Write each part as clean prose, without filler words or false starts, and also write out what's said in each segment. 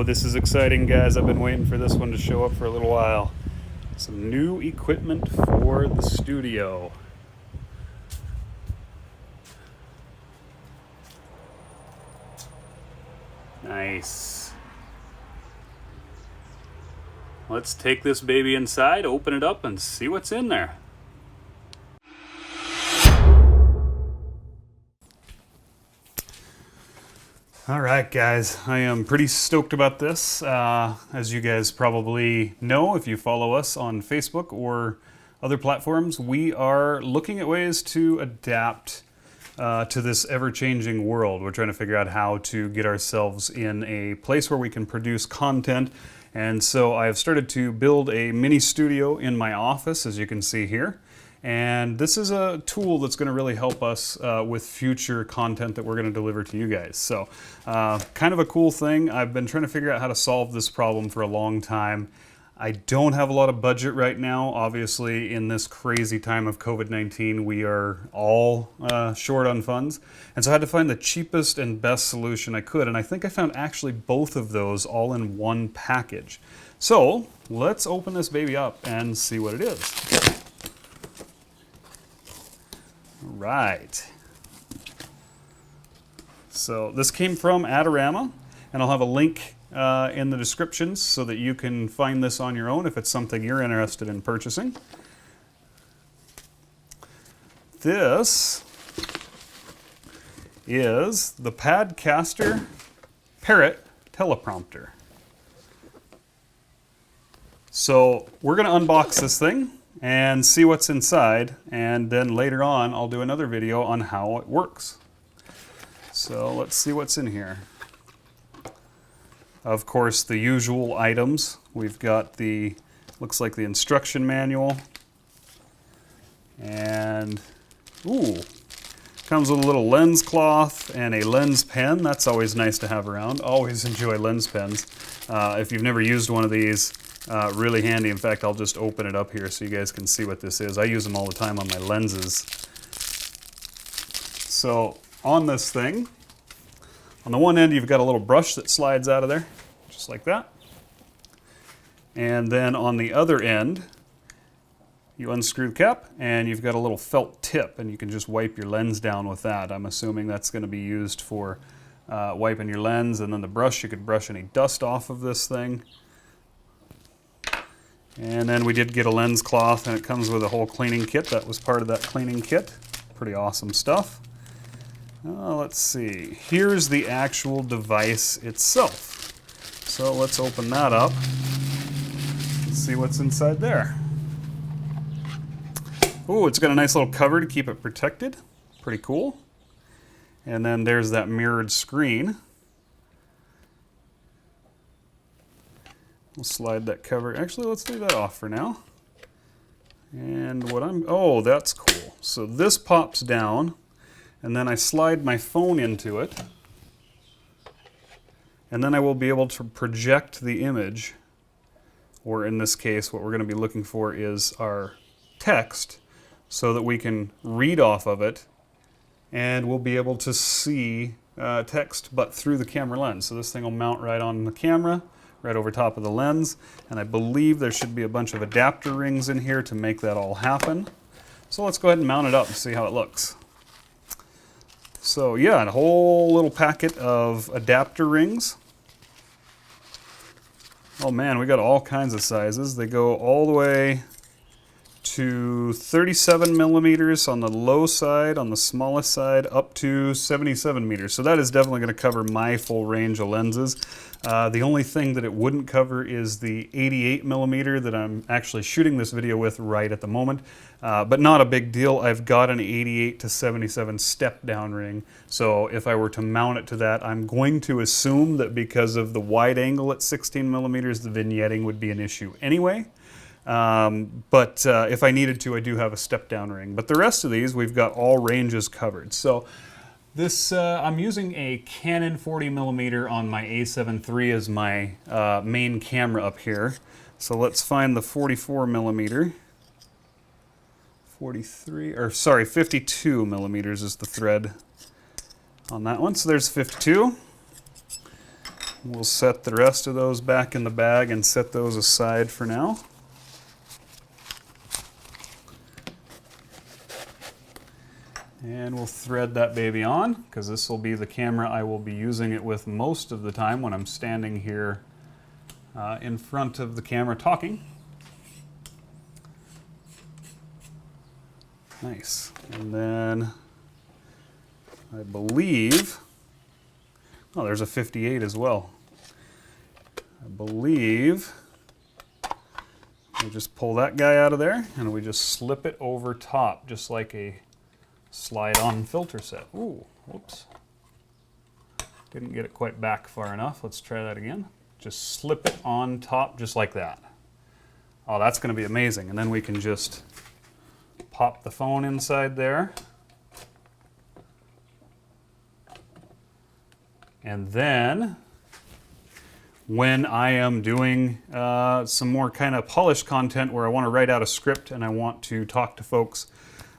Oh, this is exciting, guys. I've been waiting for this one to show up for a little while. Some new equipment for the studio. Nice. Let's take this baby inside, open it up, and see what's in there. All right, guys, I am pretty stoked about this. As you guys probably know, if you follow us on Facebook or other platforms, we are looking at ways to adapt to this ever-changing world. We're trying to figure out how to get ourselves in a place where we can produce content. And so I've started to build a mini studio in my office, as you can see here. And this is a tool that's going to really help us with future content that we're going to deliver to you guys. So kind of a cool thing. I've been trying to figure out how to solve this problem for a long time. I don't have a lot of budget right now. Obviously, in this crazy time of COVID-19, we are all short on funds. And so I had to find the cheapest and best solution I could. And I think I found actually both of those all in one package. So let's open this baby up and see what it is. Right. So this came from Adorama, and I'll have a link in the description so that you can find this on your own if it's something you're interested in purchasing. This is the Padcaster Parrot Teleprompter. So we're going to unbox this thing and see what's inside, and then later on I'll do another video on how it works. So let's see what's in here. Of course, the usual items. We've got the, looks like the instruction manual, and ooh, comes with a little lens cloth and a lens pen. That's always nice to have around. Always enjoy lens pens. If you've never used one of these, really handy. In fact, I'll just open it up here so you guys can see what this is. I use them all the time on my lenses. So on this thing, on the one end you've got a little brush that slides out of there, just like that. And then on the other end, you unscrew the cap and you've got a little felt tip, and you can just wipe your lens down with that. I'm assuming that's going to be used for wiping your lens. And then the brush, you could brush any dust off of this thing. And then we did get a lens cloth, and it comes with a whole cleaning kit. That was part of that cleaning kit. Pretty awesome stuff. Let's see. Here's the actual device itself. So let's open that up and see what's inside there. Oh, it's got a nice little cover to keep it protected. Pretty cool. And then there's that mirrored screen. We'll slide that cover. Actually, let's leave that off for now. And oh, that's cool. So this pops down, and then I slide my phone into it. And then I will be able to project the image, or in this case, what we're going to be looking for is our text, so that we can read off of it, and we'll be able to see text, but through the camera lens. So this thing will mount right on the camera, right over top of the lens, and I believe there should be a bunch of adapter rings in here to make that all happen. So let's go ahead and mount it up and see how it looks. So yeah, a whole little packet of adapter rings. Oh man, we got all kinds of sizes. They go all the way to 37 millimeters on the low side, on the smallest side, up to 77 meters. So that is definitely going to cover my full range of lenses. The only thing that it wouldn't cover is the 88 millimeter that I'm actually shooting this video with right at the moment. But not a big deal. I've got an 88 to 77 step down ring. So if I were to mount it to that, I'm going to assume that because of the wide angle at 16 millimeters, the vignetting would be an issue anyway. But if I needed to, I do have a step down ring. But the rest of these, we've got all ranges covered. So this, I'm using a Canon 40mm on my a7 III as my main camera up here. So let's find the 44mm. 52 millimeters is the thread on that one. So there's 52. We'll set the rest of those back in the bag and set those aside for now. And we'll thread that baby on, because this will be the camera I will be using it with most of the time when I'm standing here in front of the camera talking. Nice. And then I believe, oh, there's a 58 as well. I believe we just pull that guy out of there and we just slip it over top, just like a slide-on filter set. Ooh, whoops. Didn't get it quite back far enough. Let's try that again. Just slip it on top just like that. Oh, that's going to be amazing. And then we can just pop the phone inside there. And then when I am doing some more kind of polished content where I want to write out a script and I want to talk to folks,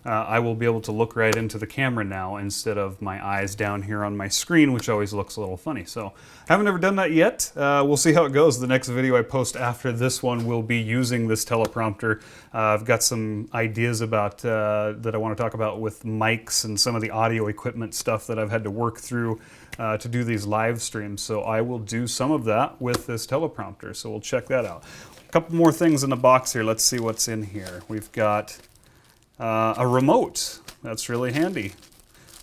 I will be able to look right into the camera now instead of my eyes down here on my screen, which always looks a little funny. So I haven't ever done that yet. We'll see how it goes. The next video I post after this one will be using this teleprompter. I've got some ideas about that I want to talk about with mics and some of the audio equipment stuff that I've had to work through to do these live streams. So I will do some of that with this teleprompter. So we'll check that out. A couple more things in the box here. Let's see what's in here. We've got a remote. That's really handy.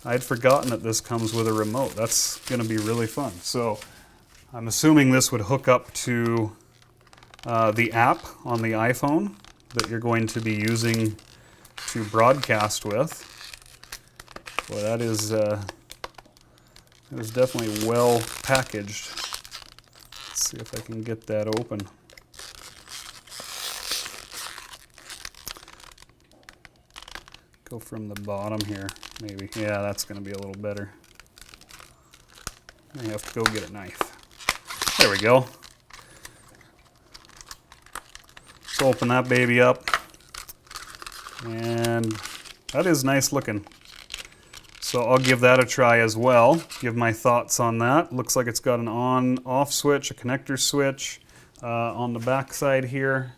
I'd forgotten that this comes with a remote. That's going to be really fun. So I'm assuming this would hook up to the app on the iPhone that you're going to be using to broadcast with. Boy, that is definitely well packaged. Let's see if I can get that open. Go from the bottom here, maybe. Yeah, that's going to be a little better. I have to go get a knife. There we go. Let's open that baby up. And that is nice looking. So I'll give that a try as well. Give my thoughts on that. Looks like it's got an on-off switch, a connector switch on the back side here.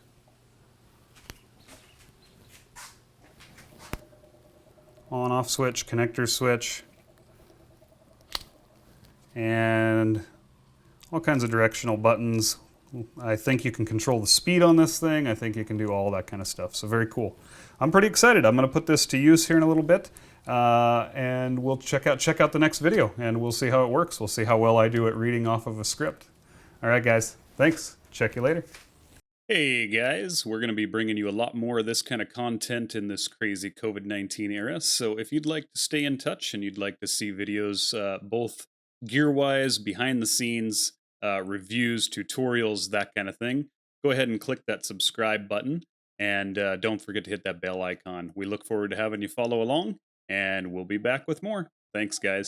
On-off switch, connector switch, and all kinds of directional buttons. I think you can control the speed on this thing. I think you can do all that kind of stuff. So very cool. I'm pretty excited. I'm going to put this to use here in a little bit, and we'll check out the next video, and we'll see how it works. We'll see how well I do at reading off of a script. All right, guys. Thanks. Check you later. Hey guys, we're going to be bringing you a lot more of this kind of content in this crazy COVID-19 era. So if you'd like to stay in touch and you'd like to see videos both gear-wise, behind the scenes, reviews, tutorials, that kind of thing, go ahead and click that subscribe button. And don't forget to hit that bell icon. We look forward to having you follow along, and we'll be back with more. Thanks, guys.